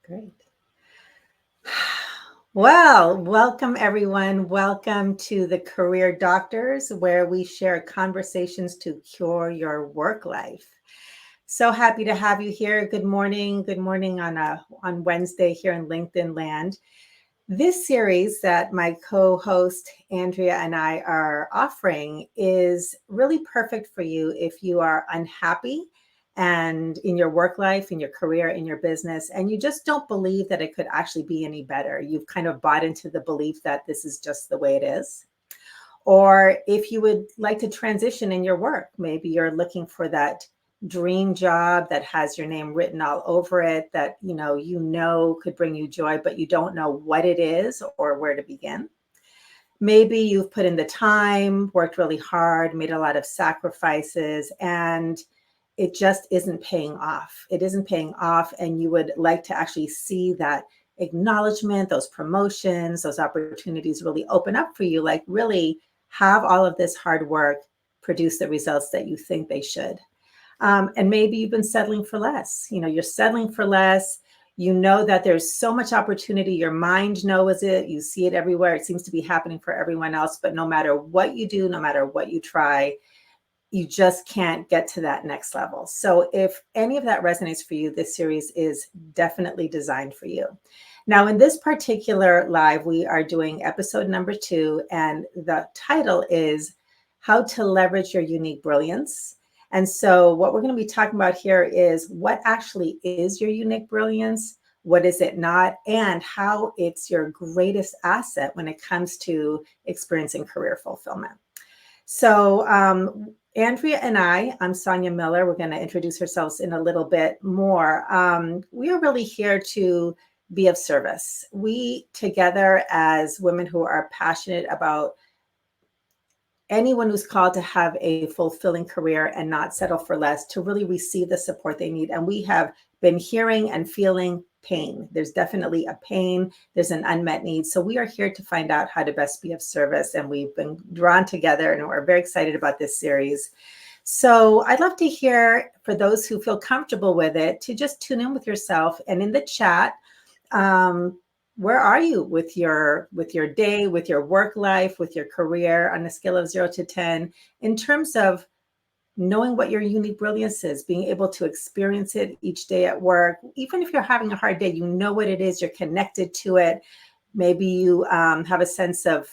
Great. Well, welcome everyone. Welcome to the Career Doctors, where we share conversations to cure your work life. So happy to have you here. Good morning. Good morning on Wednesday here in LinkedIn land. This series that my co-host Andrea and I are offering is really perfect for you if you are unhappy and in your work life, in your career, in your business, and you just don't believe that it could actually be any better. You've kind of bought into the belief that this is just the way it is. Or if you would like to transition in your work, maybe you're looking for that dream job that has your name written all over it, that you know could bring you joy, but you don't know what it is or where to begin. Maybe you've put in the time, worked really hard, made a lot of sacrifices, and it just isn't paying off. It isn't paying off, and you would like to actually see that acknowledgement, those promotions, those opportunities really open up for you, like really have all of this hard work produce the results that you think they should. And maybe you've been settling for less. You're settling for less. You know that there's so much opportunity. Your mind knows it. You see it everywhere. It seems to be happening for everyone else. But no matter what you do, no matter what you try, you just can't get to that next level. So if any of that resonates for you, this series is definitely designed for you. Now, in this particular live, we are doing episode number 2, and the title is How to Leverage Your Unique Brilliance. And so what we're going to be talking about here is what actually is your unique brilliance, what is it not, and how it's your greatest asset when it comes to experiencing career fulfillment. So Andrea and I'm Sonia Miller. We're going to introduce ourselves in a little bit more. We are really here to be of service. We together as women who are passionate about anyone who's called to have a fulfilling career and not settle for less, to really receive the support they need. And we have been hearing and feeling pain. There's definitely a pain. There's an unmet need. So we are here to find out how to best be of service. And we've been drawn together, and we're very excited about this series. So I'd love to hear, for those who feel comfortable with it, to just tune in with yourself, and in the chat, where are you with your day, with your work life, with your career on a scale of 0 to 10, in terms of knowing what your unique brilliance is, being able to experience it each day at work. Even if you're having a hard day, you know what it is, you're connected to it. Maybe you have a sense of,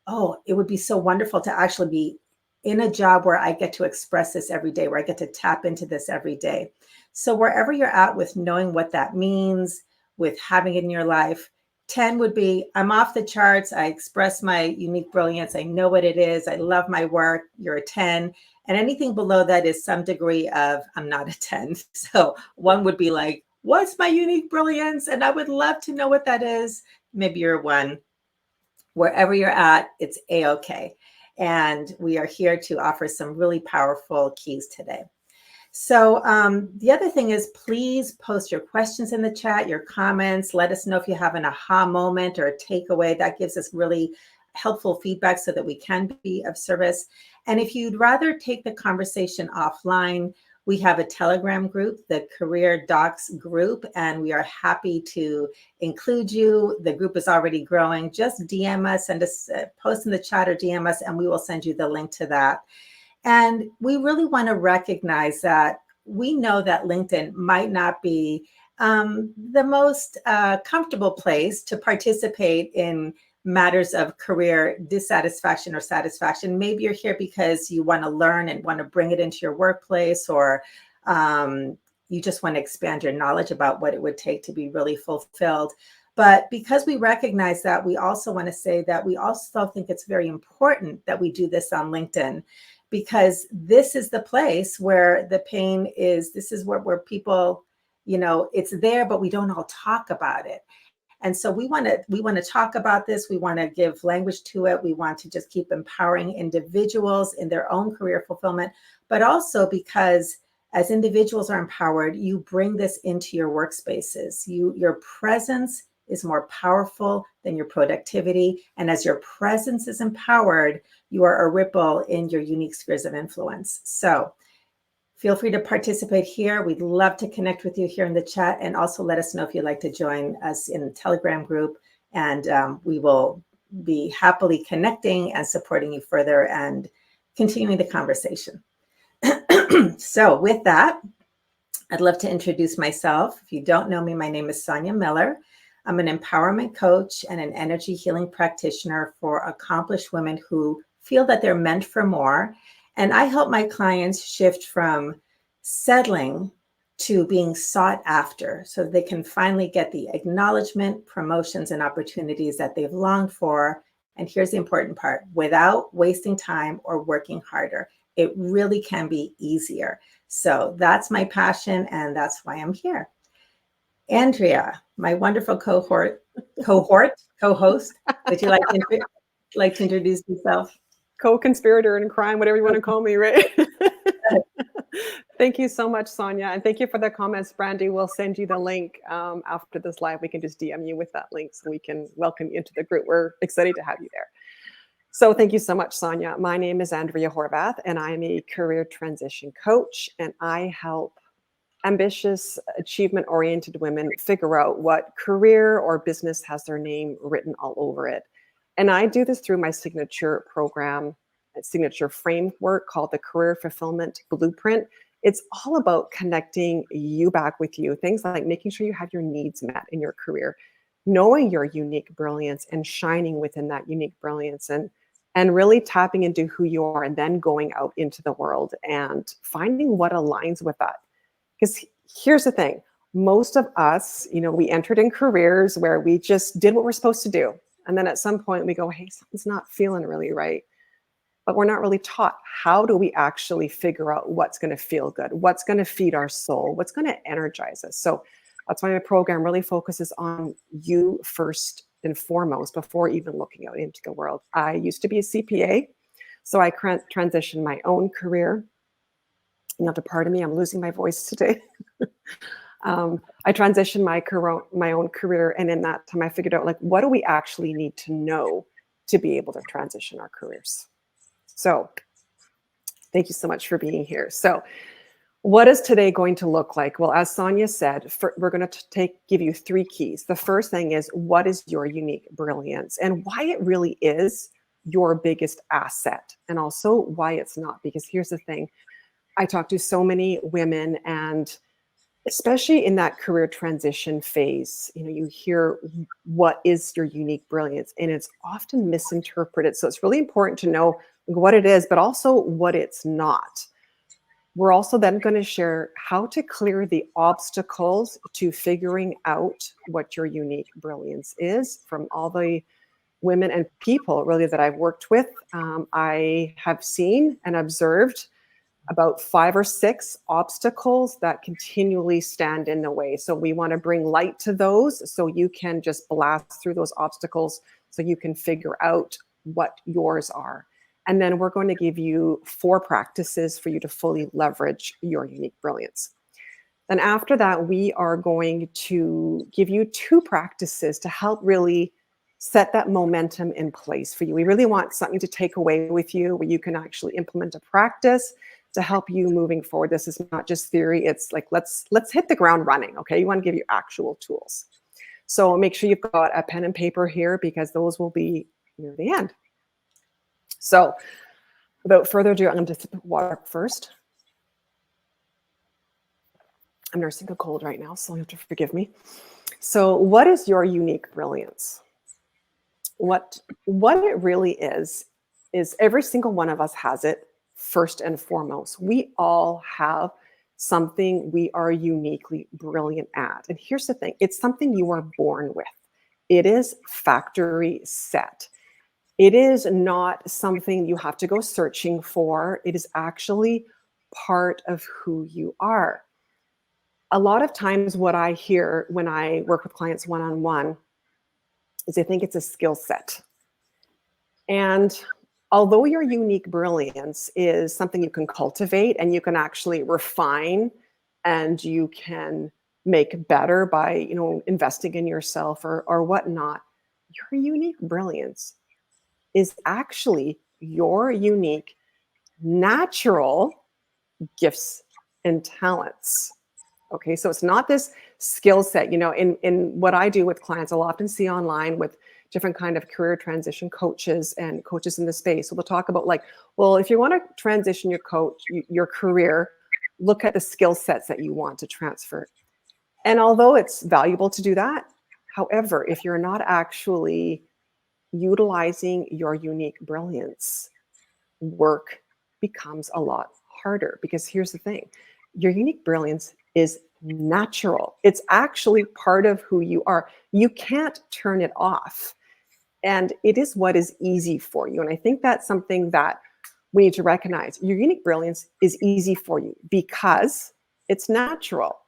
oh, it would be so wonderful to actually be in a job where I get to express this every day, where I get to tap into this every day. So wherever you're at with knowing what that means, with having it in your life, 10 would be, I'm off the charts. I express my unique brilliance. I know what it is. I love my work. You're a 10. And anything below that is some degree of, I'm not a 10. So 1 would be like, what's my unique brilliance? And I would love to know what that is. Maybe you're 1. Wherever you're at, it's A-okay. And we are here to offer some really powerful keys today. So the other thing is, please post your questions in the chat, your comments. Let us know if you have an aha moment or a takeaway. That gives us really helpful feedback so that we can be of service. And if you'd rather take the conversation offline, we have a Telegram group, the Career Docs group, and we are happy to include you. The group is already growing. Just DM us, send us a post in the chat, or DM us, and we will send you the link to that. And we really want to recognize that we know that LinkedIn might not be the most comfortable place to participate in matters of career dissatisfaction or satisfaction. Maybe you're here because you want to learn and want to bring it into your workplace, or you just want to expand your knowledge about what it would take to be really fulfilled. But because we recognize that, we also want to say that we also think it's very important that we do this on LinkedIn, because this is the place where the pain is. This is where people, it's there, but we don't all talk about it. And so we want to talk about this. We want to give language to it. We want to just keep empowering individuals in their own career fulfillment, but also because as individuals are empowered, you bring this into your workspaces. Your presence is more powerful than your productivity. And as your presence is empowered, you are a ripple in your unique spheres of influence. So Feel free to participate here. We'd love to connect with you here in the chat, and also let us know if you'd like to join us in the Telegram group, and we will be happily connecting and supporting you further and continuing the conversation. So with that, I'd love to introduce myself. If you don't know me, my name is Sonia Miller. I'm an empowerment coach and an energy healing practitioner for accomplished women who feel that they're meant for more. And I help my clients shift from settling to being sought after so they can finally get the acknowledgement, promotions, and opportunities that they've longed for. And here's the important part: without wasting time or working harder. It really can be easier. So that's my passion, and that's why I'm here. Andrea, my wonderful co-host, would you like to introduce yourself? Co-conspirator in crime, whatever you want to call me, right? Thank you so much, Sonia. And thank you for the comments, Brandy. We'll send you the link after this live. We can just DM you with that link so we can welcome you into the group. We're excited to have you there. So thank you so much, Sonia. My name is Andrea Horvath, and I'm a career transition coach, and I help ambitious, achievement-oriented women figure out what career or business has their name written all over it. And I do this through my signature program, signature framework called the Career Fulfillment Blueprint. It's all about connecting you back with you. Things like making sure you have your needs met in your career, knowing your unique brilliance and shining within that unique brilliance, and really tapping into who you are, and then going out into the world and finding what aligns with that. Because here's the thing, most of us, we entered in careers where we just did what we're supposed to do. And then at some point we go, hey, something's not feeling really right. But we're not really taught, how do we actually figure out what's going to feel good? What's going to feed our soul? What's going to energize us? So that's why my program really focuses on you first and foremost before even looking out into the world. I used to be a CPA, so I transitioned my own career. You have to pardon me, I'm losing my voice today. I transitioned my own career, and in that time I figured out, like, what do we actually need to know to be able to transition our careers? So thank you so much for being here. So what is today going to look like? Well, as Sonia said, we're going to give you 3 keys. The first thing is, what is your unique brilliance, and why it really is your biggest asset, and also why it's not. Because here's the thing, I talk to so many women, and especially in that career transition phase, you hear what is your unique brilliance, and it's often misinterpreted. So it's really important to know what it is, but also what it's not. We're also then going to share how to clear the obstacles to figuring out what your unique brilliance is. From all the women and people really that I've worked with, I have seen and observed about 5 or 6 obstacles that continually stand in the way. So we want to bring light to those so you can just blast through those obstacles so you can figure out what yours are. And then we're going to give you 4 practices for you to fully leverage your unique brilliance. Then after that, we are going to give you 2 practices to help really set that momentum in place for you. We really want something to take away with you where you can actually implement a practice to help you moving forward. This is not just theory. It's like, let's hit the ground running, okay? You want to give you actual tools. So make sure you've got a pen and paper here, because those will be near the end. So without further ado, I'm going to sip water first. I'm nursing a cold right now, so you have to forgive me. So what is your unique brilliance? What it really is every single one of us has it. First and foremost, we all have something we are uniquely brilliant at. And here's the thing, it's something you are born with. It is factory set. It is not something you have to go searching for. It is actually part of who you are. A lot of times what I hear when I work with clients one-on-one is they think it's a skill set. And although your unique brilliance is something you can cultivate and you can actually refine and you can make better by, investing in yourself or whatnot, your unique brilliance is actually your unique natural gifts and talents. Okay, so it's not this skill set. In what I do with clients, I'll often see online with different kind of career transition coaches and coaches in the space. So they'll talk about like, well, if you want to transition your career, look at the skill sets that you want to transfer. And although it's valuable to do that, however, if you're not actually utilizing your unique brilliance, work becomes a lot harder. Because here's the thing, your unique brilliance is natural. It's actually part of who you are. You can't turn it off. And it is what is easy for you. And I think that's something that we need to recognize. Your unique brilliance is easy for you because it's natural.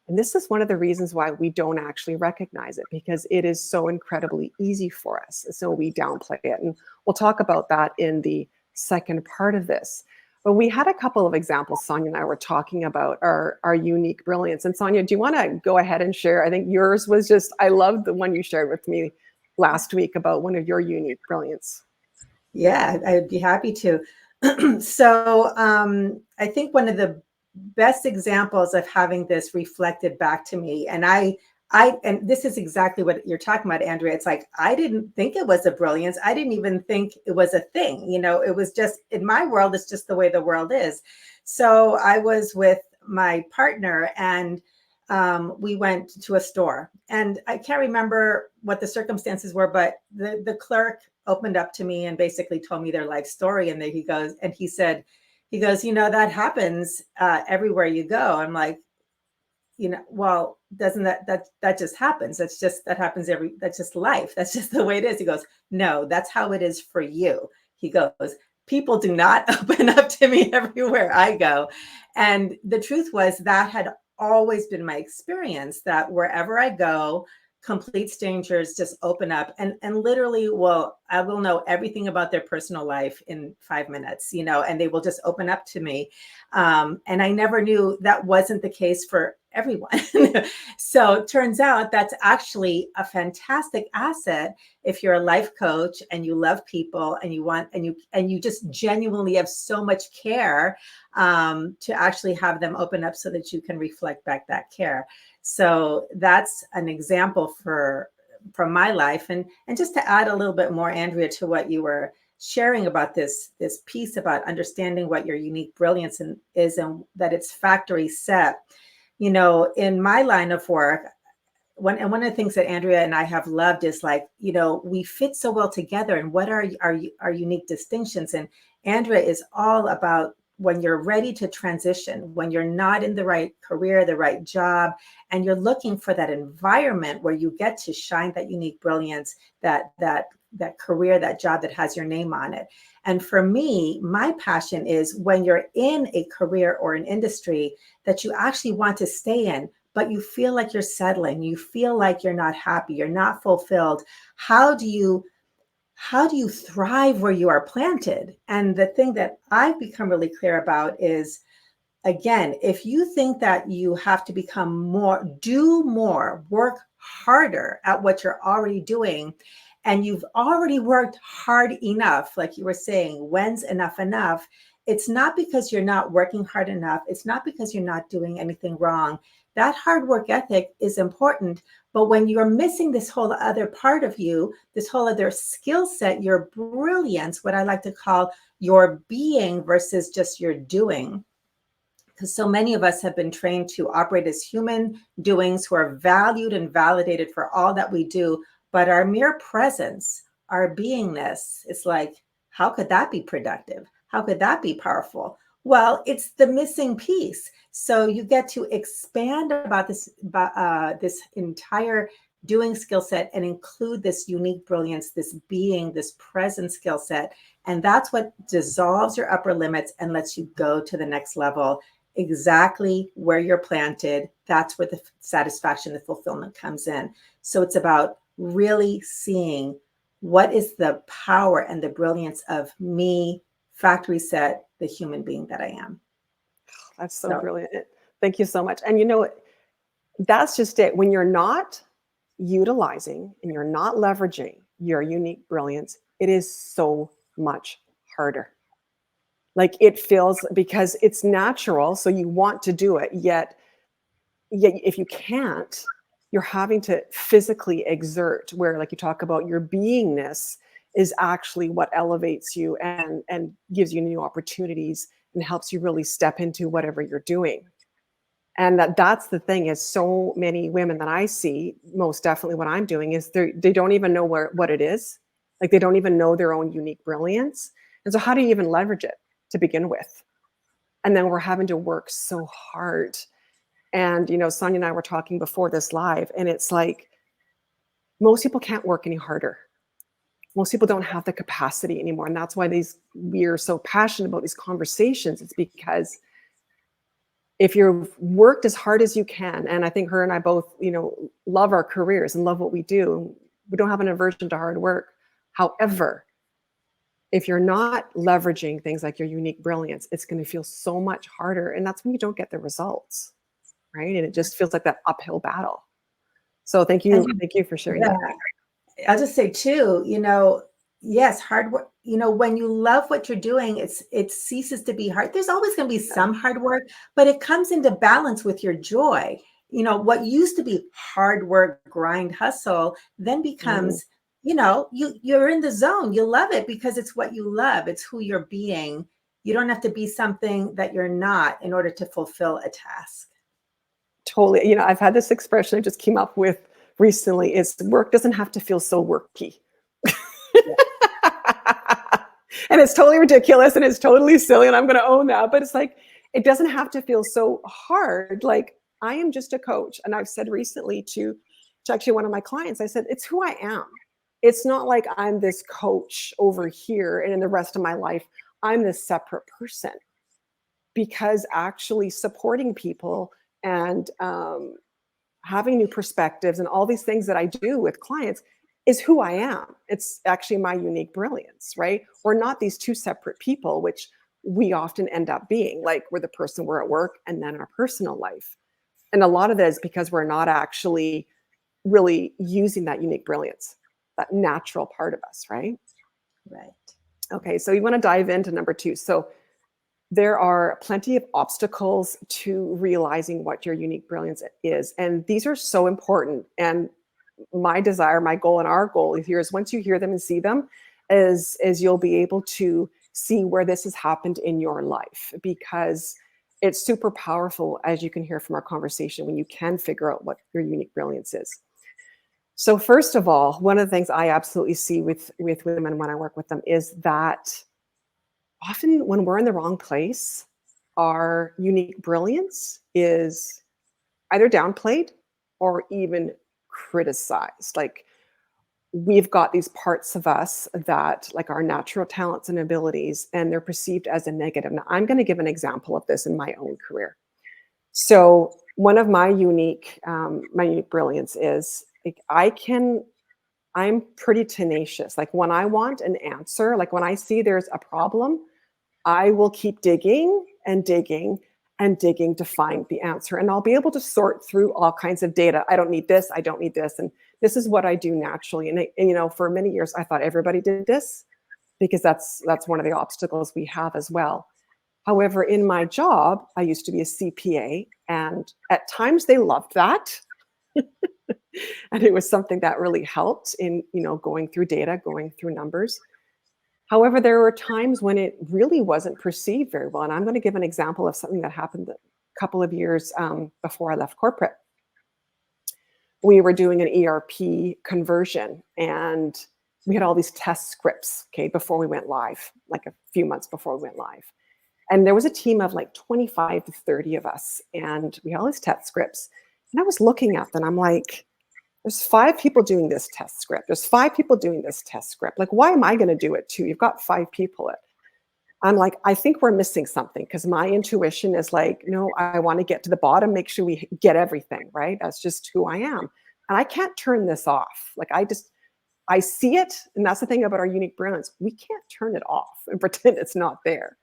And this is one of the reasons why we don't actually recognize it, because it is so incredibly easy for us. So we downplay it. And we'll talk about that in the second part of this. But we had a couple of examples. Sonia and I were talking about our unique brilliance. And Sonia, do you want to go ahead and share? I think yours was just, I loved the one you shared with me last week about one of your unique brilliance. Yeah, I'd be happy to. So I think one of the best examples of having this reflected back to me, and and this is exactly what you're talking about, Andrea. It's like, I didn't think it was a brilliance. I didn't even think it was a thing. It was just, in my world, it's just the way the world is. So I was with my partner, and we went to a store, and I can't remember what the circumstances were, but the clerk opened up to me and basically told me their life story. And then he said, that happens everywhere you go. I'm like, well, doesn't that just happens? That happens that's just life. That's just the way it is. He goes, no, that's how it is for you. He goes, people do not open up to me everywhere I go. And the truth was, that had always been my experience, that wherever I go, complete strangers just open up and literally, well, I will know everything about their personal life in 5 minutes, and they will just open up to me. And I never knew that wasn't the case for everyone. So it turns out that's actually a fantastic asset if you're a life coach and you love people and you just genuinely have so much care to actually have them open up so that you can reflect back that care. So that's an example from my life. And just to add a little bit more, Andrea, to what you were sharing about this piece about understanding what your unique brilliance is, and that it's factory set. In my line of work, one of the things that Andrea and I have loved is, like, we fit so well together, and what are our unique distinctions. And Andrea is all about, when you're ready to transition, when you're not in the right career, the right job, and you're looking for that environment where you get to shine that unique brilliance, that career, that job that has your name on it. And for me, my passion is when you're in a career or an industry that you actually want to stay in, but you feel like you're settling, you feel like you're not happy, you're not fulfilled. How do you thrive where you are planted? And the thing that I've become really clear about is, again, if you think that you have to do more, work harder at what you're already doing, and you've already worked hard enough, like you were saying, when's enough? It's not because you're not working hard enough. It's not because you're not doing anything wrong. That hard work ethic is important. But when you're missing this whole other part of you, this whole other skill set, your brilliance, what I like to call your being versus just your doing, because so many of us have been trained to operate as human doings who are valued and validated for all that we do. But our mere presence, our beingness, it's like, how could that be productive? How could that be powerful? Well, it's the missing piece. So you get to expand about this entire doing skill set and include this unique brilliance, this being, this present skill set. And that's what dissolves your upper limits and lets you go to the next level, exactly where you're planted. That's where the satisfaction, the fulfillment comes in. So it's about really seeing what is the power and the brilliance of me, factory set, the human being that I am. That's so brilliant. Thank you so much. And that's just it. When you're not utilizing and you're not leveraging your unique brilliance, it is so much harder. Like it feels, because it's natural, so you want to do it, yet if you can't, you're having to physically exert, where like you talk about your beingness is actually what elevates you and gives you new opportunities and helps you really step into whatever you're doing. And that's the thing, is so many women that I see, most definitely what I'm doing is they don't even know what it is. Like they don't even know their own unique brilliance. And so how do you even leverage it to begin with? And then we're having to work so hard. And, Sonia and I were talking before this live, and it's like, most people can't work any harder. Most people don't have the capacity anymore. And that's why we're so passionate about these conversations. It's because if you've worked as hard as you can, and I think her and I both, love our careers and love what we do, we don't have an aversion to hard work. However, if you're not leveraging things like your unique brilliance, it's going to feel so much harder. And that's when you don't get the results, right? And it just feels like that uphill battle. So thank you. Thank you for sharing that. I'll just say too, yes, hard work, when you love what you're doing, it ceases to be hard. There's always going to be some hard work, but it comes into balance with your joy. What used to be hard work, grind, hustle, then becomes, you're in the zone. You love it because it's what you love. It's who you're being. You don't have to be something that you're not in order to fulfill a task. Totally. I've had this expression I just came up with recently, is work doesn't have to feel so worky. And it's totally ridiculous and it's totally silly, and I'm going to own that. But it's like, it doesn't have to feel so hard. Like, I am just a coach. And I've said recently to actually one of my clients, I said, it's who I am. It's not like I'm this coach over here and in the rest of my life, I'm this separate person. Because actually supporting people and having new perspectives and all these things that I do with clients is who I am. It's actually my unique brilliance, right? We're not these two separate people, which we often end up being. Like, we're the person we're at work and then our personal life. And a lot of that is because we're not actually really using that unique brilliance, that natural part of us, right? Right. Okay, so you want to dive into number 2. So there are plenty of obstacles to realizing what your unique brilliance is. And these are so important. And my desire, my goal, and our goal here is, once you hear them and see them, is you'll be able to see where this has happened in your life, because it's super powerful, as you can hear from our conversation, when you can figure out what your unique brilliance is. So first of all, one of the things I absolutely see with women when I work with them is that often when we're in the wrong place, our unique brilliance is either downplayed or even criticized. Like, we've got these parts of us that, like, our natural talents and abilities, and they're perceived as a negative. Now, I'm going to give an example of this in my own career. So one of my unique brilliance is, like, I'm pretty tenacious. Like, when I want an answer, like when I see there's a problem, I will keep digging and digging and digging to find the answer. And I'll be able to sort through all kinds of data. I don't need this. I don't need this. And this is what I do naturally. And for many years, I thought everybody did this, because that's one of the obstacles we have as well. However, in my job, I used to be a CPA, and at times they loved that. And it was something that really helped in, going through data, going through numbers. However, there were times when it really wasn't perceived very well. And I'm going to give an example of something that happened a couple of years before I left corporate. We were doing an ERP conversion, and we had all these test scripts, okay, before we went live, like a few months before we went live. And there was a team of like 25 to 30 of us, and we had all these test scripts. And I was looking at them, I'm like, there's 5 people doing this test script. There's 5 people doing this test script. Like, why am I going to do it too? You've got 5 people. I'm like, I think we're missing something, because my intuition is like, no, I want to get to the bottom, make sure we get everything, right? That's just who I am. And I can't turn this off. Like, I see it. And that's the thing about our unique brilliance. We can't turn it off and pretend it's not there.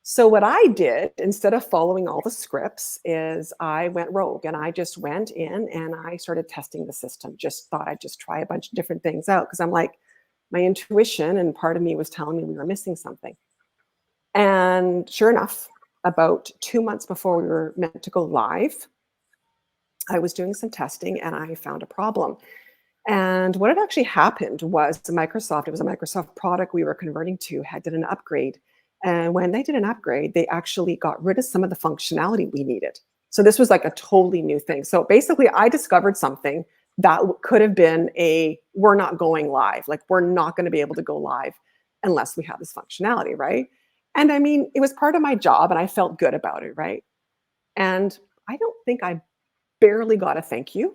So what I did, instead of following all the scripts, is I went rogue, and I just went in and I started testing the system. Just thought I'd just try a bunch of different things out, because I'm like, my intuition and part of me was telling me we were missing something. And sure enough, about 2 months before we were meant to go live, I was doing some testing and I found a problem. And what had actually happened was Microsoft, it was a Microsoft product we were converting to, had did an upgrade. And when they did an upgrade, they actually got rid of some of the functionality we needed. So this was like a totally new thing. So basically, I discovered something that could have been we're not going live. Like, we're not going to be able to go live unless we have this functionality, right? And I mean, it was part of my job and I felt good about it, right? And I don't think I barely got a thank you.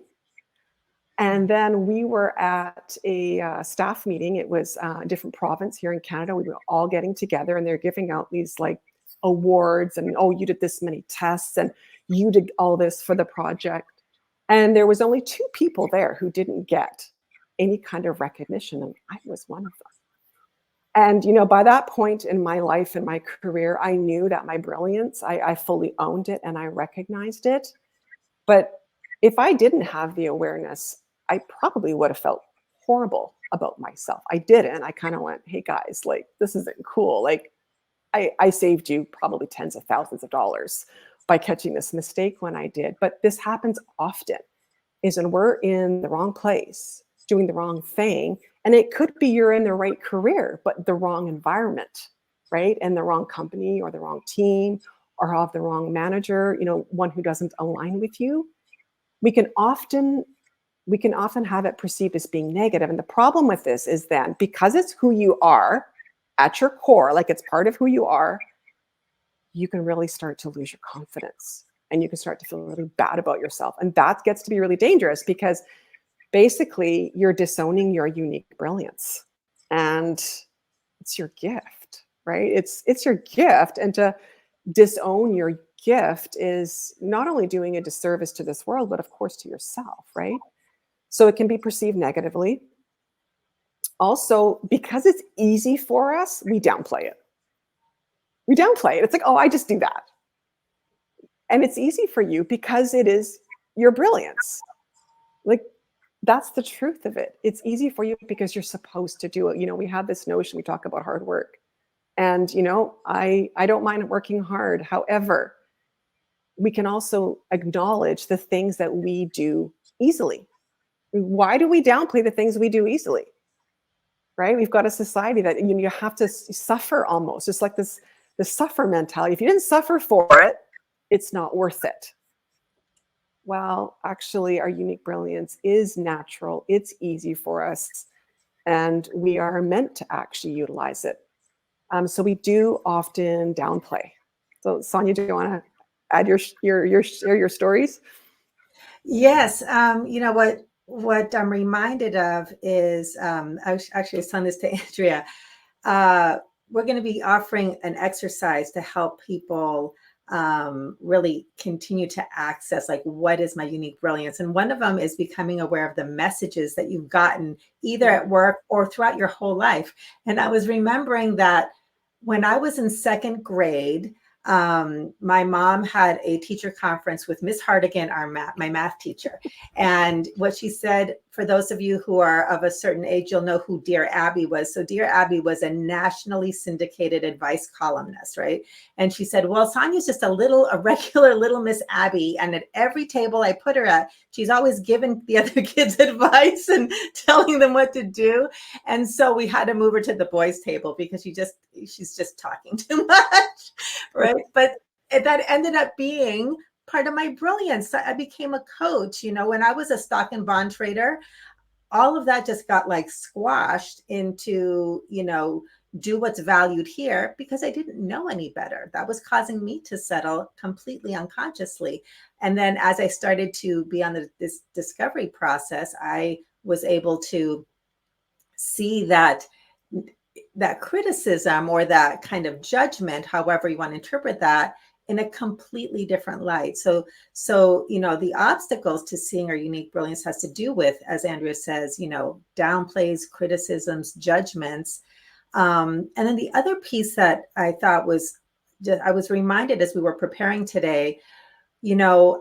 And then we were at a staff meeting. It was a different province here in Canada. We were all getting together and they're giving out these like awards and, oh, you did this many tests and you did all this for the project. And there was only 2 people there who didn't get any kind of recognition. And I was one of them. And, by that point in my life and my career, I knew that my brilliance, I fully owned it and I recognized it. But if I didn't have the awareness, I probably would have felt horrible about myself. I didn't. I kind of went, hey guys, like, this isn't cool. Like, I saved you probably tens of thousands of dollars by catching this mistake when I did. But this happens often, is when we're in the wrong place, doing the wrong thing. And it could be you're in the right career, but the wrong environment, right? And the wrong company or the wrong team or have the wrong manager, one who doesn't align with you. We can often have it perceived as being negative. And the problem with this is then, because it's who you are at your core, like it's part of who you are, you can really start to lose your confidence and you can start to feel really bad about yourself. And that gets to be really dangerous because basically you're disowning your unique brilliance. And it's your gift, right? It's your gift. And to disown your gift is not only doing a disservice to this world, but of course to yourself, right? So it can be perceived negatively. Also, because it's easy for us, we downplay it. It's like, oh, I just do that. And it's easy for you because it is your brilliance. Like, that's the truth of it. It's easy for you because you're supposed to do it. We have this notion, we talk about hard work. And, I don't mind working hard. However, we can also acknowledge the things that we do easily. Why do we downplay the things we do easily? Right? We've got a society that you have to suffer almost. It's like this suffer mentality. If you didn't suffer for it, it's not worth it. Well, actually, our unique brilliance is natural. It's easy for us, and we are meant to actually utilize it. So we do often downplay. So, Sonia, do you want to add your stories? Yes. What I'm reminded of is I actually sent this to Andrea. We're going to be offering an exercise to help people really continue to access, like, what is my unique brilliance? And one of them is becoming aware of the messages that you've gotten either at work or throughout your whole life. And I was remembering that when I was in 2nd grade, my mom had a teacher conference with Miss Hardigan, my math teacher. And what she said, for those of you who are of a certain age, you'll know who Dear Abby was. So Dear Abby was a nationally syndicated advice columnist, right? And she said, well, Sonia's just a regular little Miss Abby. And at every table I put her at, she's always giving the other kids advice and telling them what to do. And so we had to move her to the boys' table because she's just talking too much, right? But that ended up being part of my brilliance. I became a coach. When I was a stock and bond trader, all of that just got like squashed into, do what's valued here because I didn't know any better. That was causing me to settle completely unconsciously. And then as I started to be on this discovery process, I was able to see that criticism or that kind of judgment, however you want to interpret that, in a completely different light. So, the obstacles to seeing our unique brilliance has to do with, as Andrea says, downplays, criticisms, judgments. And then the other piece that I thought I was reminded as we were preparing today,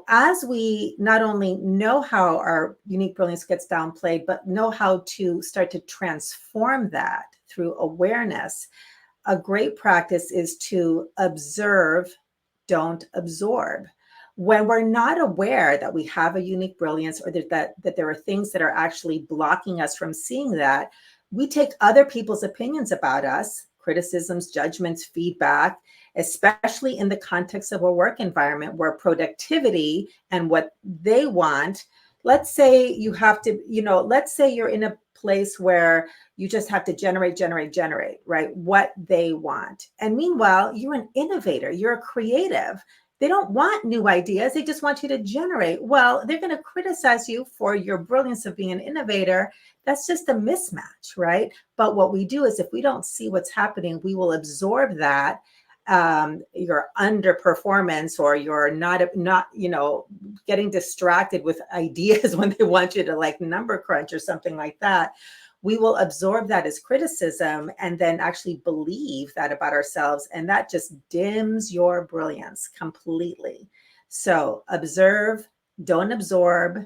as we not only know how our unique brilliance gets downplayed, but know how to start to transform that through awareness. a great practice is to observe, don't absorb. When we're not aware that we have a unique brilliance, or that there are things that are actually blocking us from seeing that, we take other people's opinions about us, criticisms, judgments, feedback, especially in the context of a work environment where productivity and what they want. Let's say you have to, let's say you're in a place where you just have to generate, right? What they want. And meanwhile, you're an innovator, you're a creative. They don't want new ideas. They just want you to generate. Well, they're going to criticize you for your brilliance of being an innovator. That's just a mismatch, right? But what we do is, if we don't see what's happening, we will absorb that, your underperformance, or you're not getting distracted with ideas when they want you to like number crunch or something like that. We will absorb that as criticism and then actually believe that about ourselves. And that just dims your brilliance completely. So observe, don't absorb,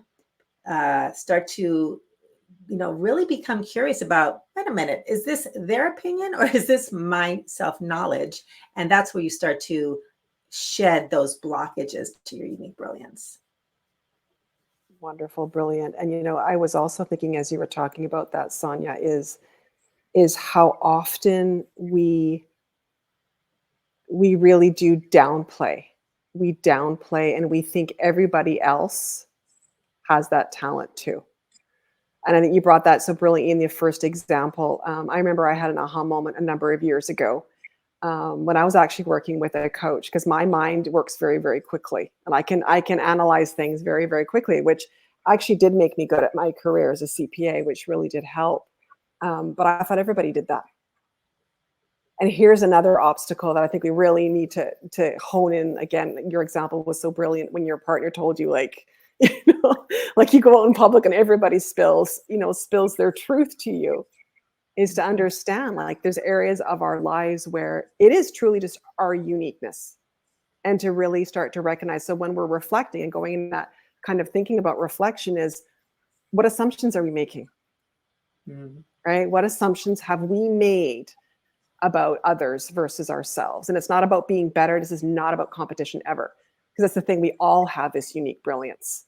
start to, really become curious about, wait a minute, is this their opinion or is this my self-knowledge? And that's where you start to shed those blockages to your unique brilliance. Wonderful, brilliant. And I was also thinking, as you were talking about that, Sonia, is how often we really do downplay. We downplay and we think everybody else has that talent too. And I think you brought that so brilliantly in the first example. I remember I had an aha moment a number of years ago, when I was actually working with a coach, because my mind works very, very quickly, and I can analyze things very, very quickly, which actually did make me good at my career as a CPA, which really did help. But I thought everybody did that. And here's another obstacle that I think we really need to hone in. Again, your example was so brilliant when your partner told you, like, like you go out in public and everybody spills their truth to you, is to understand, like, there's areas of our lives where it is truly just our uniqueness, and to really start to recognize. So when we're reflecting and going in that kind of thinking about reflection, is what assumptions are we making? Right? What assumptions have we made about others versus ourselves? And it's not about being better. This is not about competition ever, because that's the thing. We all have this unique brilliance.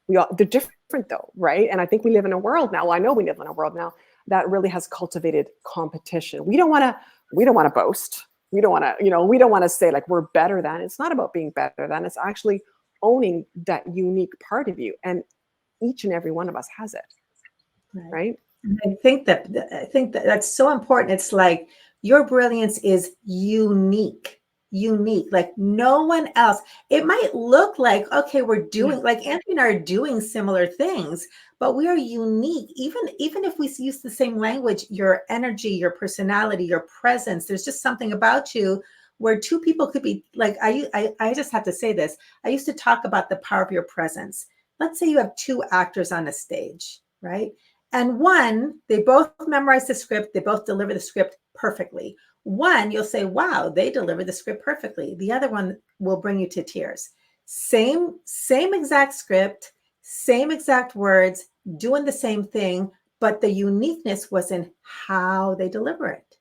They're different though, right? And I think we live in a world now. Well, I know we live in a world now that really has cultivated competition. We don't want to boast. We don't want to, we don't want to say like we're better than. It's not about being better than. It's actually owning that unique part of you, and each and every one of us has it, right? I think that that's so important. It's like your brilliance is unique, like no one else. It might look like, okay, we're doing, like Anthony and I are doing similar things, but we are unique. Even if we use the same language, your energy, your personality, your presence, there's just something about you where two people could be like, I just have to say this. I used to talk about the power of your presence. Let's say you have two actors on a stage, right? And one, they both memorize the script, they both deliver the script perfectly. One, you'll say, wow, they deliver the script perfectly. The other one will bring you to tears. Same exact script, same exact words, doing the same thing, but the uniqueness was in how they deliver it,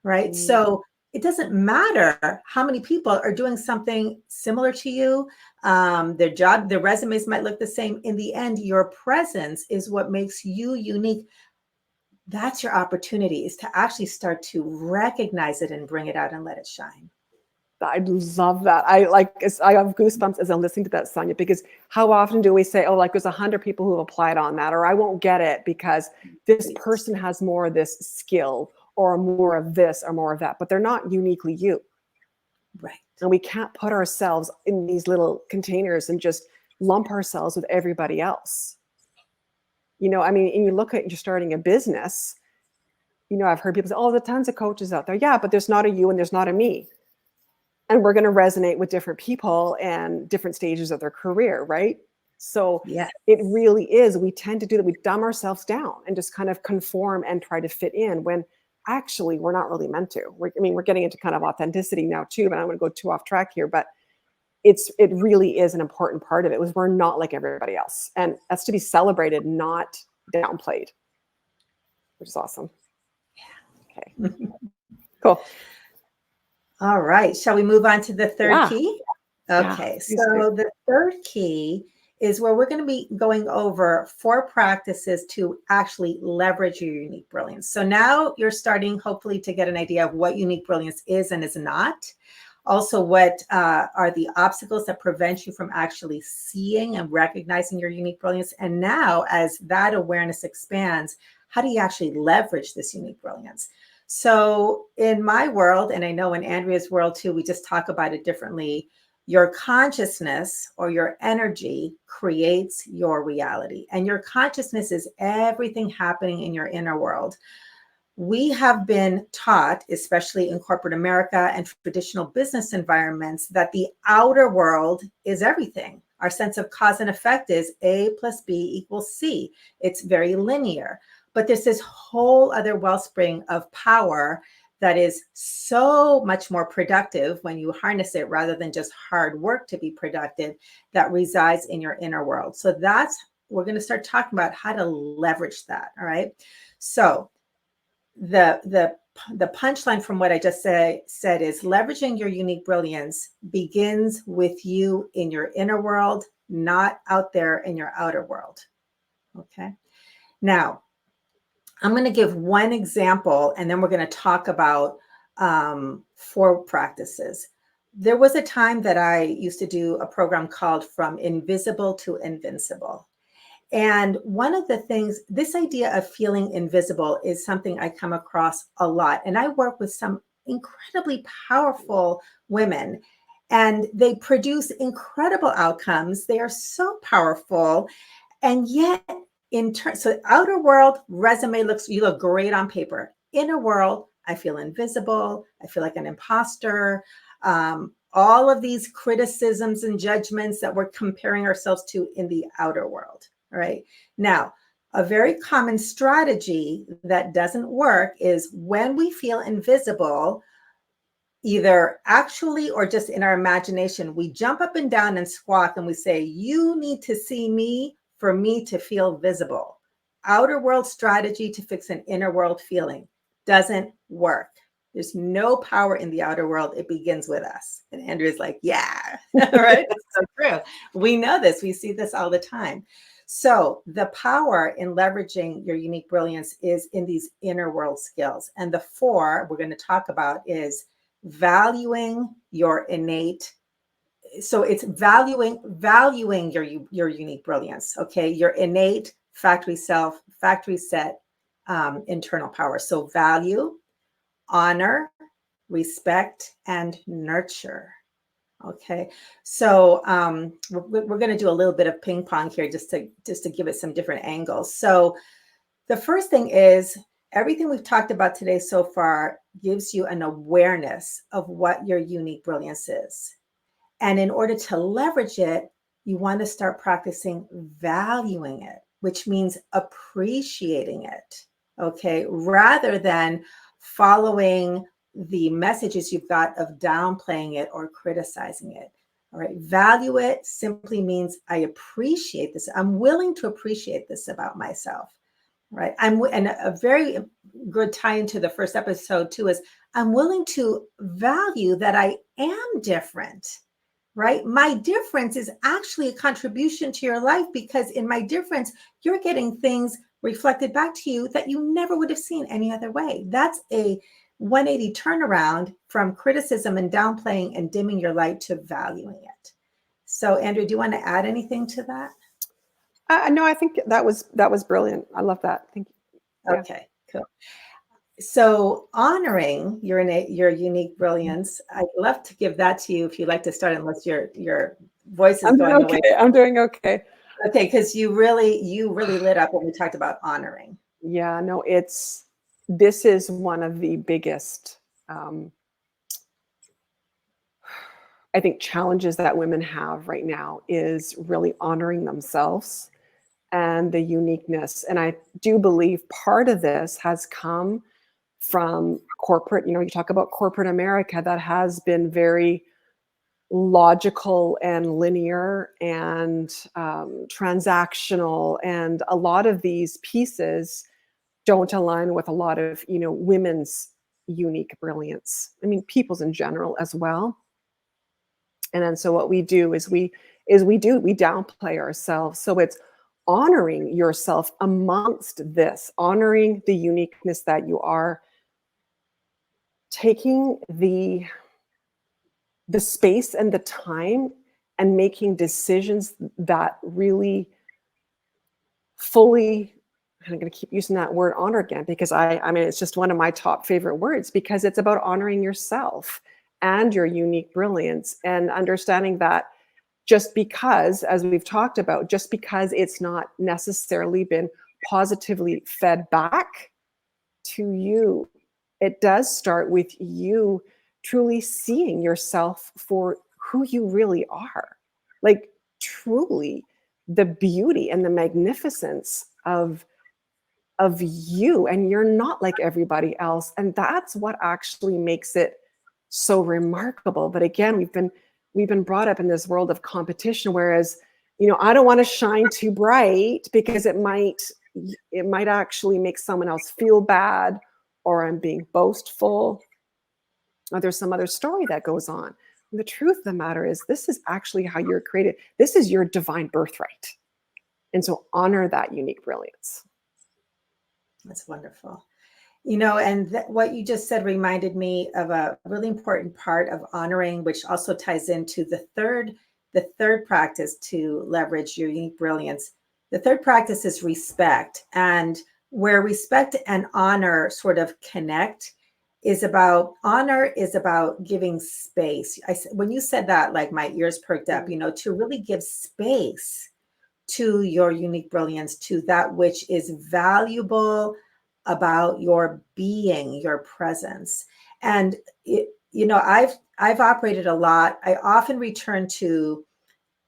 right? So it doesn't matter how many people are doing something similar to you. Their resumes might look the same. In the end, your presence is what makes you unique. That's your opportunity, is to actually start to recognize it and bring it out and let it shine. I love that. I have goosebumps as I'm listening to that, Sonia, because how often do we say, oh, like there's 100 people who have applied on that, or I won't get it because this person has more of this skill or more of this or more of that, but they're not uniquely you. Right. And we can't put ourselves in these little containers and just lump ourselves with everybody else. I mean, and you look at, you're starting a business, I've heard people say, oh, there's tons of coaches out there. Yeah, but there's not a you and there's not a me. And we're going to resonate with different people and different stages of their career, right? So it really is, we tend to do that. We dumb ourselves down and just kind of conform and try to fit in when actually we're not really meant to. We're getting into kind of authenticity now too, but I'm going to go too off track here. But it really is an important part of it, was we're not like everybody else. And that's to be celebrated, not downplayed, which is awesome. Okay, cool. All right. Shall we move on to the third Yeah, key? yeah, Okay. please do. So the third key is where we're going to be going over 4 practices to actually leverage your unique brilliance. So now you're starting, hopefully, to get an idea of what unique brilliance is and is not. Also, what are the obstacles that prevent you from actually seeing and recognizing your unique brilliance? And now, as that awareness expands, how do you actually leverage this unique brilliance? So, in my world, and I know in Andrea's world too, we just talk about it differently. Your consciousness or your energy creates your reality, and your consciousness is everything happening in your inner world. We have been taught, especially in corporate America and traditional business environments, that the outer world is everything. Our sense of cause and effect is A plus B equals C. It's very linear. But there's this whole other wellspring of power that is so much more productive when you harness it rather than just hard work to be productive, that resides in your inner world. So we're going to start talking about how to leverage that. All right. So the punchline from what I just said is leveraging your unique brilliance begins with you in your inner world, not out there in your outer world. Okay. Now, I'm going to give one example, and then we're going to talk about 4 practices. There was a time that I used to do a program called From Invisible to Invincible. And one of the things, this idea of feeling invisible is something I come across a lot. And I work with some incredibly powerful women, and they produce incredible outcomes. They are so powerful. And yet, so outer world resume you look great on paper. Inner world, I feel invisible. I feel like an imposter. All of these criticisms and judgments that we're comparing ourselves to in the outer world. All right. Now, a very common strategy that doesn't work is when we feel invisible, either actually or just in our imagination, we jump up and down and squawk and we say, "You need to see me for me to feel visible." Outer world strategy to fix an inner world feeling doesn't work. There's no power in the outer world. It begins with us. And Andrea's like, yeah, right? It's so true. We know this. We see this all the time. So the power in leveraging your unique brilliance is in these inner world skills. And the 4 we're going to talk about is valuing your innate, so it's valuing your unique brilliance. Okay, your innate factory self, factory set, internal power. So value, honor, respect, and nurture. Okay, so we're going to do a little bit of ping pong here just to give it some different angles. So the first thing is, everything we've talked about today so far gives you an awareness of what your unique brilliance is. And in order to leverage it, you want to start practicing valuing it, which means appreciating it, okay, rather than following the messages you've got of downplaying it or criticizing it. All right, value it simply means I appreciate this. I'm willing to appreciate this about myself. Right. And a very good tie into the first episode too is I'm willing to value that I am different. Right. My difference is actually a contribution to your life, because in my difference, you're getting things reflected back to you that you never would have seen any other way. That's a 180 turnaround from criticism and downplaying and dimming your light to valuing it. So, Andrew, do you want to add anything to that? No, I think that was brilliant. I love that. Thank you. Yeah. Okay, cool. So honoring your unique brilliance, I'd love to give that to you if you'd like to start, unless your voice is I'm doing going okay. away. I'm doing okay. Okay, because you really lit up when we talked about honoring. Yeah, no, this is one of the biggest, I think, challenges that women have right now, is really honoring themselves and the uniqueness. And I do believe part of this has come from corporate, you talk about corporate America, that has been very logical and linear and transactional. And a lot of these pieces don't align with a lot of, women's unique brilliance. I mean, people's in general as well. And then so what we do is we downplay ourselves. So it's honoring yourself amongst this, honoring the uniqueness that you are, taking the space and the time and making decisions that really fully, I'm going to keep using that word honor again, because I mean, it's just one of my top favorite words, because it's about honoring yourself and your unique brilliance, and understanding that just because, as we've talked about, just because it's not necessarily been positively fed back to you, it does start with you truly seeing yourself for who you really are. Like, truly, the beauty and the magnificence of you, and you're not like everybody else, and that's what actually makes it so remarkable. But again, we've been brought up in this world of competition, whereas, you know, I don't want to shine too bright because it might actually make someone else feel bad, or I'm being boastful, or there's some other story that goes on. And the truth of the matter is, this is actually how you're created. This is your divine birthright. And so honor that unique brilliance. That's wonderful. You know, and what you just said reminded me of a really important part of honoring, which also ties into the third practice to leverage your unique brilliance. The third practice is respect. And where respect and honor sort of connect honor is about giving space. When you said that, like, my ears perked up, you know, to really give space to your unique brilliance, to that which is valuable about your being, your presence. And you know, I've operated a lot. I often return to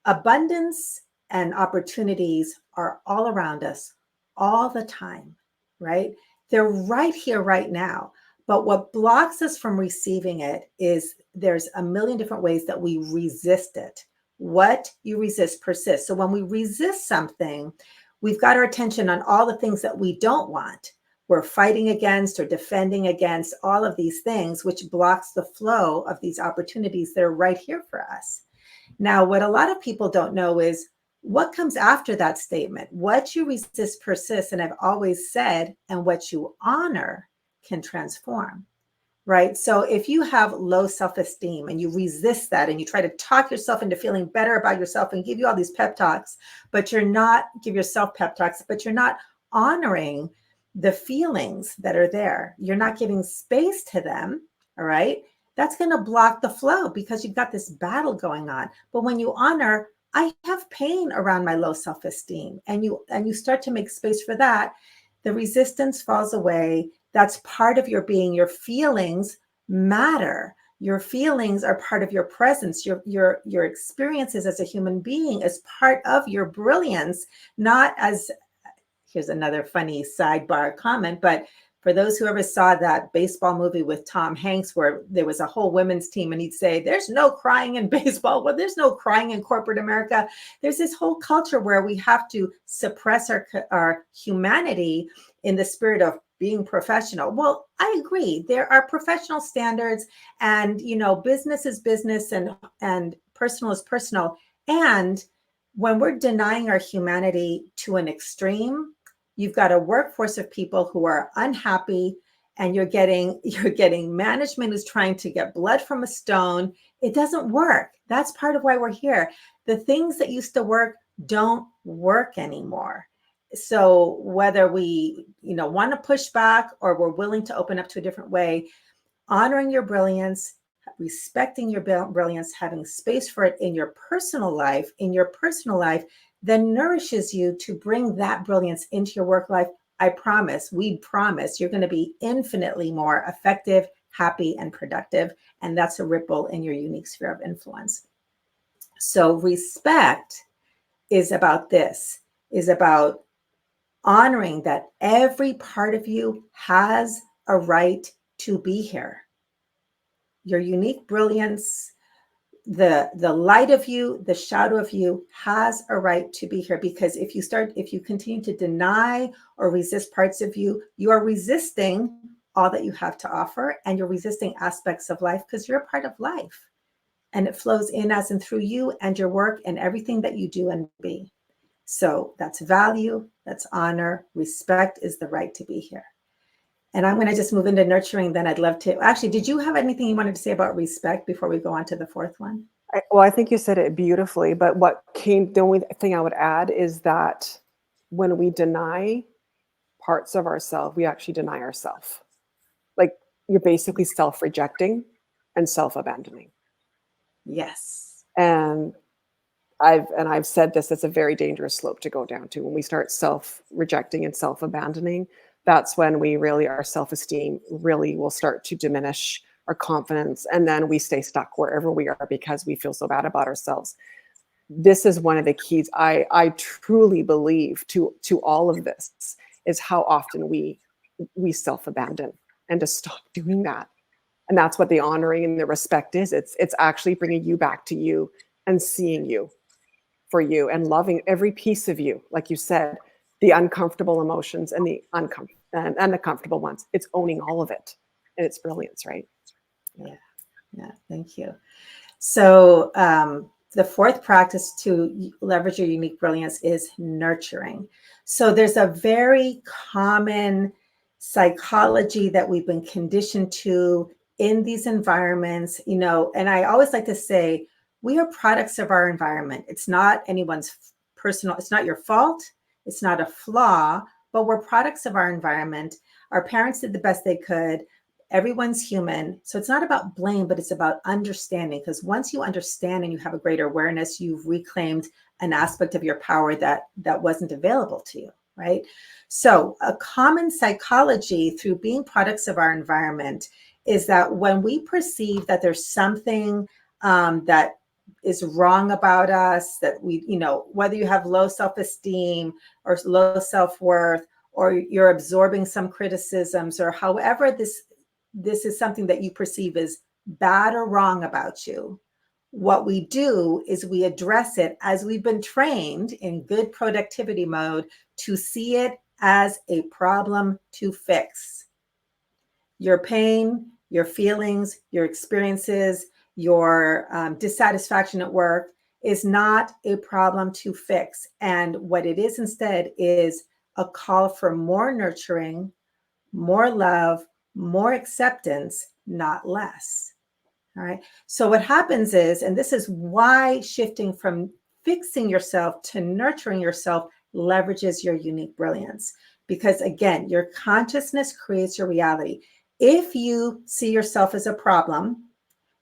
abundance, and opportunities are all around us all the time, right? They're right here, right now. But what blocks us from receiving it is there's a million different ways that we resist it. What you resist persists. So when we resist something, we've got our attention on all the things that we don't want. We're fighting against or defending against all of these things, which blocks the flow of these opportunities that are right here for us. Now, what a lot of people don't know is what comes after that statement. What you resist persists. And I've always said, and what you honor can transform, right? So if you have low self-esteem and you resist that, and you try to talk yourself into feeling better about yourself and give you all these pep talks, but you're not, give yourself pep talks, but you're not honoring the feelings that are there. You're not giving space to them, all right? That's going to block the flow because you've got this battle going on. But when you honor, I have pain around my low self-esteem, and you start to make space for that, the resistance falls away. That's part of your being. Your feelings matter. Your feelings are part of your presence. Your experiences as a human being is part of your brilliance, not as, here's another funny sidebar comment, but for those who ever saw that baseball movie with Tom Hanks, where there was a whole women's team, and he'd say, there's no crying in baseball. Well, there's no crying in corporate America. There's this whole culture where we have to suppress our humanity in the spirit of being professional. Well, I agree. There are professional standards, and, you know, business is business, and personal is personal. And when we're denying our humanity to an extreme, you've got a workforce of people who are unhappy, and you're getting management who's trying to get blood from a stone. It doesn't work. That's part of why we're here. The things that used to work don't work anymore. So whether we, you know, want to push back or we're willing to open up to a different way, honoring your brilliance, respecting your brilliance, having space for it in your personal life, then nourishes you to bring that brilliance into your work life. I promise, we promise, you're going to be infinitely more effective, happy, and productive. And that's a ripple in your unique sphere of influence. So respect is about this, is about honoring that every part of you has a right to be here. Your unique brilliance, the light of you, the shadow of you has a right to be here. Because if you continue to deny or resist parts of you, you are resisting all that you have to offer, and you're resisting aspects of life because you're a part of life. And it flows in as and through you and your work and everything that you do and be. So that's value, that's honor, respect is the right to be here. And I'm going to just move into nurturing. Then I'd love to. Actually, did you have anything you wanted to say about respect before we go on to the fourth one? Well, I think you said it beautifully, but the only thing I would add is that when we deny parts of ourselves, we actually deny ourselves. Like, you're basically self-rejecting and self-abandoning. Yes. And I've said this, it's a very dangerous slope to go down to. When we start self-rejecting and self-abandoning, that's when our self-esteem really will start to diminish, our confidence, and then we stay stuck wherever we are because we feel so bad about ourselves. This is one of the keys. I truly believe to all of this is how often we self-abandon, and to stop doing that. And that's what the honoring and the respect is. It's actually bringing you back to you and seeing you for you and loving every piece of you. Like you said, the uncomfortable emotions and the and the comfortable ones. It's owning all of it, and it's brilliance, right? Yeah. Thank you. So the fourth practice to leverage your unique brilliance is nurturing. So there's a very common psychology that we've been conditioned to in these environments, and I always like to say, we are products of our environment. It's not anyone's personal, it's not your fault. It's not a flaw, but we're products of our environment. Our parents did the best they could. Everyone's human. So it's not about blame, but it's about understanding. Because once you understand and you have a greater awareness, you've reclaimed an aspect of your power that wasn't available to you, right? So a common psychology through being products of our environment is that when we perceive that there's something that is wrong about us, that we, whether you have low self-esteem or low self-worth, or you're absorbing some criticisms, or however this is something that you perceive as bad or wrong about you, what we do is we address it as we've been trained in good productivity mode to see it as a problem to fix. Your pain, your feelings, your experiences, your dissatisfaction at work is not a problem to fix. And what it is instead is a call for more nurturing, more love, more acceptance, not less. All right. So what happens is, and this is why shifting from fixing yourself to nurturing yourself leverages your unique brilliance. Because again, your consciousness creates your reality. If you see yourself as a problem,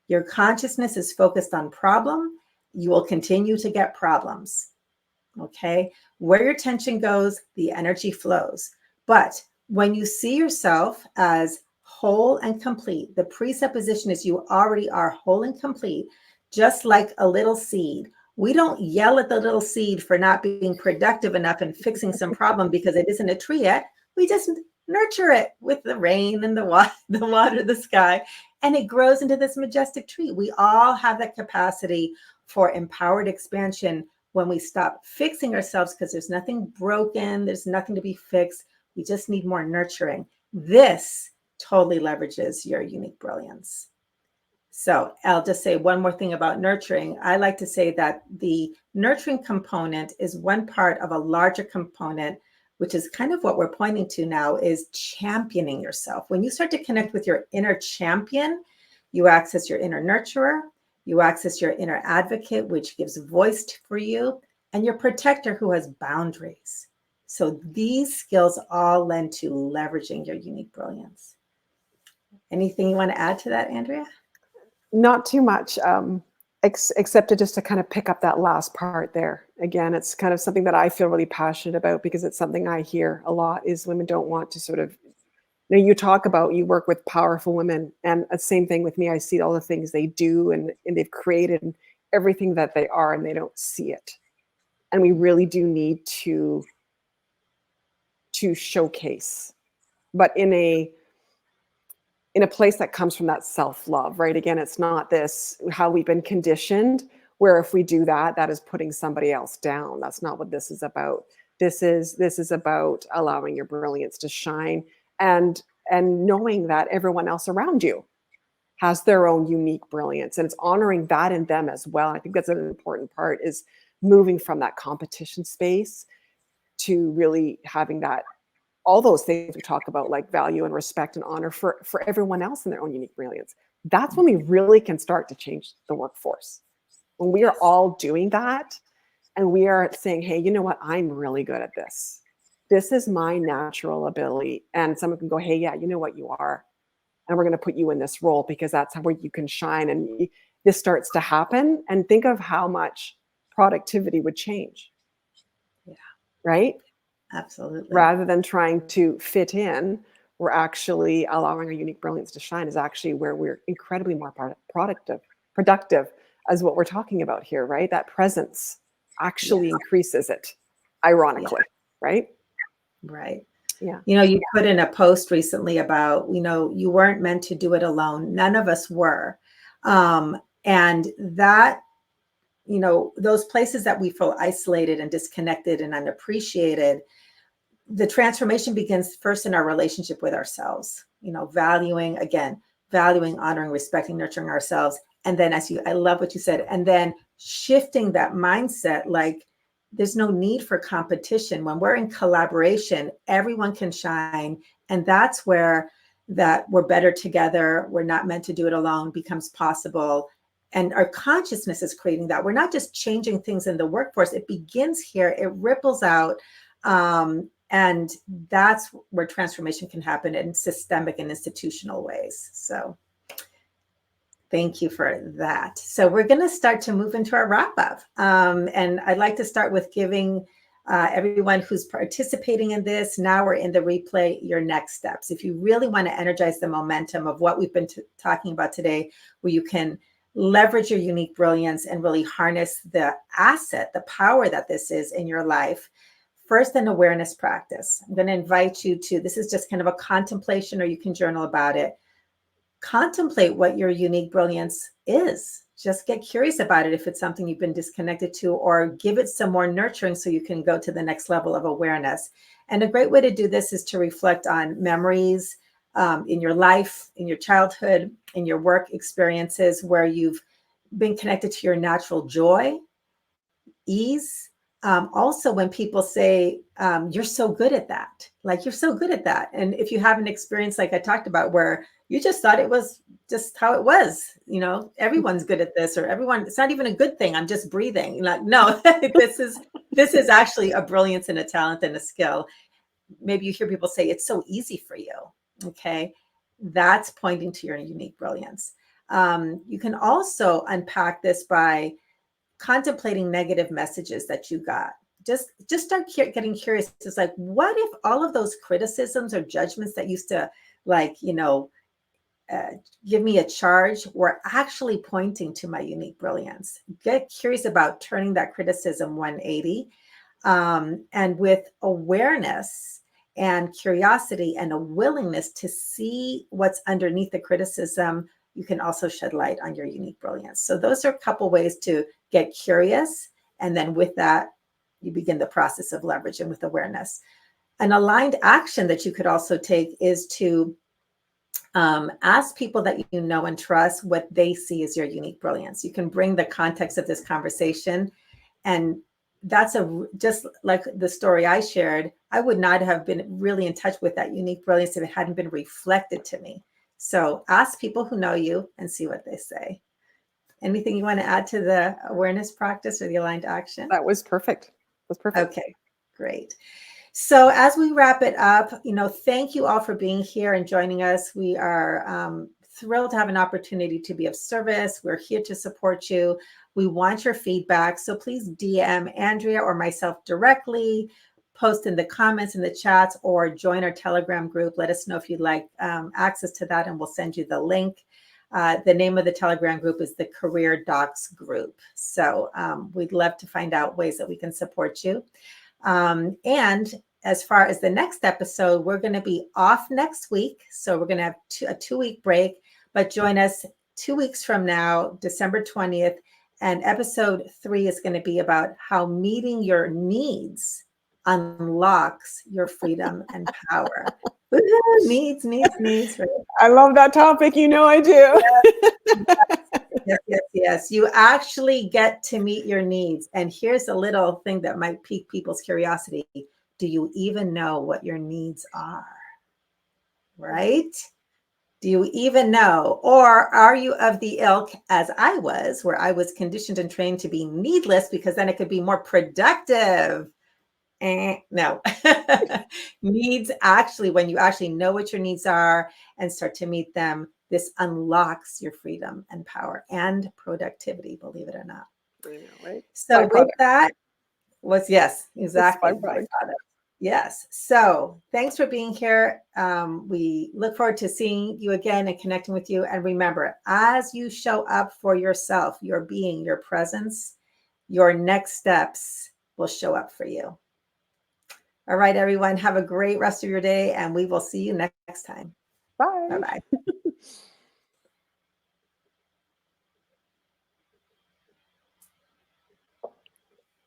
your consciousness is focused on problem, you will continue to get problems. Okay. Where your attention goes, the energy flows. But when you see yourself as whole and complete, the presupposition is you already are whole and complete, just like a little seed. We don't yell at the little seed for not being productive enough and fixing some problem because it isn't a tree yet. We just nurture it with the rain and the water, the sky, and it grows into this majestic tree. We all have that capacity for empowered expansion when we stop fixing ourselves, because there's nothing broken, there's nothing to be fixed. We just need more nurturing. This totally leverages your unique brilliance. So I'll just say one more thing about nurturing. I like to say that the nurturing component is one part of a larger component, which is kind of what we're pointing to now, is championing yourself. When you start to connect with your inner champion, you access your inner nurturer, you access your inner advocate, which gives voice for you, and your protector who has boundaries. So these skills all lend to leveraging your unique brilliance. Anything you want to add to that, Andrea? Not too much, except to just to kind of pick up that last part there. Again, it's kind of something that I feel really passionate about, because it's something I hear a lot is women don't want to sort of, you talk about, you work with powerful women, and the same thing with me. I see all the things they do and they've created and everything that they are, and they don't see it. And we really do need to showcase, but in a place that comes from that self-love, right? Again, it's not this, how we've been conditioned, where if we do that, that is putting somebody else down. That's not what this is about. This is about allowing your brilliance to shine. And and knowing that everyone else around you has their own unique brilliance, and it's honoring that in them as well. I think that's an important part, is moving from that competition space to really having that, all those things we talk about, like value and respect and honor for everyone else in their own unique brilliance. That's when we really can start to change the workforce. When we are all doing that and we are saying, hey, you know what, I'm really good at this. This is my natural ability. And someone can go, hey, yeah, you know what, you are. And we're going to put you in this role because that's where you can shine. And this starts to happen. And think of how much productivity would change. Yeah. Right? Absolutely. Rather than trying to fit in, we're actually allowing our unique brilliance to shine, is actually where we're incredibly more productive as what we're talking about here, right? That presence actually increases it, ironically, right? Right. Yeah. You put in a post recently about, you weren't meant to do it alone. None of us were. And that, those places that we feel isolated and disconnected and unappreciated, the transformation begins first in our relationship with ourselves, valuing, honoring, respecting, nurturing ourselves. And then I love what you said, and then shifting that mindset, like there's no need for competition. When we're in collaboration, everyone can shine. And that's where that we're better together, we're not meant to do it alone, becomes possible. And our consciousness is creating that. We're not just changing things in the workforce. It begins here, it ripples out. And that's where transformation can happen in systemic and institutional ways. So thank you for that. So we're going to start to move into our wrap up. And I'd like to start with giving everyone who's participating in this, now or in the replay, your next steps. If you really want to energize the momentum of what we've been talking about today, where you can leverage your unique brilliance and really harness the asset, the power that this is in your life. First, an awareness practice. I'm going to invite you to, this is just kind of a contemplation, or you can journal about it. Contemplate what your unique brilliance is. Just get curious about it if it's something you've been disconnected to, or give it some more nurturing so you can go to the next level of awareness. And a great way to do this is to reflect on memories in your life, in your childhood, in your work experiences, where you've been connected to your natural joy, ease. Also, when people say, you're so good at that, like you're so good at that. And if you have an experience like I talked about, where you just thought it was just how it was, everyone's good at this, or it's not even a good thing, I'm just breathing. Like, no, this is actually a brilliance and a talent and a skill. Maybe you hear people say it's so easy for you. Okay. That's pointing to your unique brilliance. You can also unpack this by contemplating negative messages that you got. Just start getting curious. It's like, what if all of those criticisms or judgments that used to give me a charge were actually pointing to my unique brilliance? Get curious about turning that criticism 180. And with awareness and curiosity and a willingness to see what's underneath the criticism, you can also shed light on your unique brilliance. So those are a couple ways to get curious. And then with that, you begin the process of leveraging with awareness. An aligned action that you could also take is to ask people that you know and trust what they see as your unique brilliance. You can bring the context of this conversation, and that's just like the story I shared. I would not have been really in touch with that unique brilliance if it hadn't been reflected to me. So ask people who know you and see what they say. Anything you want to add to the awareness practice or the aligned action? That was perfect. Okay, great. So as we wrap it up, thank you all for being here and joining us. We are thrilled to have an opportunity to be of service. We're here to support you. We want your feedback. So please DM Andrea or myself directly, post in the comments in the chats, or join our Telegram group. Let us know if you'd like access to that, and we'll send you the link. The name of the Telegram group is the Career Docs Group. So we'd love to find out ways that we can support you. And as far as the next episode, we're going to be off next week. So we're going to have a 2-week break, but join us 2 weeks from now, December 20th. And episode 3 is going to be about how meeting your needs unlocks your freedom and power. Woo-hoo, needs. Right? I love that topic. You know I do. Yes. You actually get to meet your needs. And here's a little thing that might pique people's curiosity. Do you even know what your needs are? Right? Do you even know? Or are you of the ilk, as I was, where I was conditioned and trained to be needless because then it could be more productive? No. Needs actually, when you actually know what your needs are and start to meet them, this unlocks your freedom and power and productivity, believe it or not. I know, right? So with Byproduct. that, yes, It's exactly. byproduct. Yes. So thanks for being here. We look forward to seeing you again and connecting with you. And remember, as you show up for yourself, your being, your presence, your next steps will show up for you. All right, everyone. Have a great rest of your day, and we will see you next time. Bye. Bye-bye.